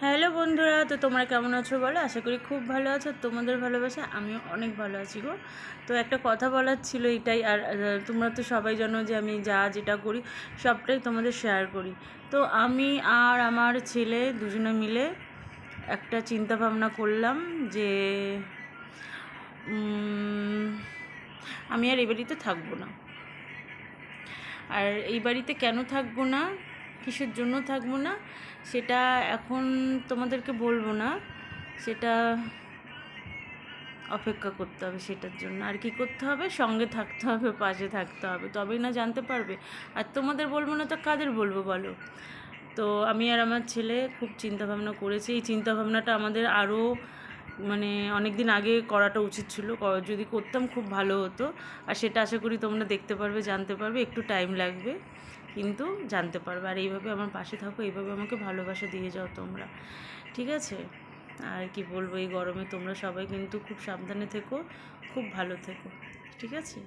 Hello বন্ধুরা, তো তোমরা কেমন আছো বলো? আশা করি খুব ভালো আছো। তোমাদের ভালোবাসা আমিও অনেক ভালো আছি গো। তো একটা কথা বলার ছিল এটাই। আর তোমরা তো সবাই জানো যে আমি যেটা করি সবটাই তোমাদের শেয়ার করি। তো আমি আর আমার ছেলে দুজনে মিলে একটা চিন্তা ভাবনা করলাম যে আমি আর এই বাড়িতে থাকবো না। আর এই বাড়িতে কেন থাকবো না, কিসের জন্য থাকবো না, সেটা এখন তোমাদেরকে বলবো না। সেটা অপেক্ষা করতে হবে, সেটার জন্য আর কি করতে হবে, সঙ্গে থাকতে হবে, পাশে থাকতে হবে, তবেই না জানতে পারবে। আর তোমাদের বলবো না তো কাদের বলবো বলো? তো আমি আর আমার ছেলে খুব চিন্তাভাবনা করেছি। এই চিন্তাভাবনাটা আমাদের আরও অনেক দিন আগে করাটা উচিত ছিল। যদি করতাম খুব ভালো হতো। আর সেটা আশা করি তোমরা দেখতে পারবে, জানতে পারবে। একটু টাইম লাগবে কিন্তু জানতে পারবে। আর এইভাবে আমার পাশে থাকো, এইভাবে আমাকে ভালোবাসা দিয়ে যাও তোমরা, ঠিক আছে? আর কি বলবো, এই গরমে তোমরা সবাই কিন্তু খুব সাবধানে থেকো, খুব ভালো থেকো, ঠিক আছে?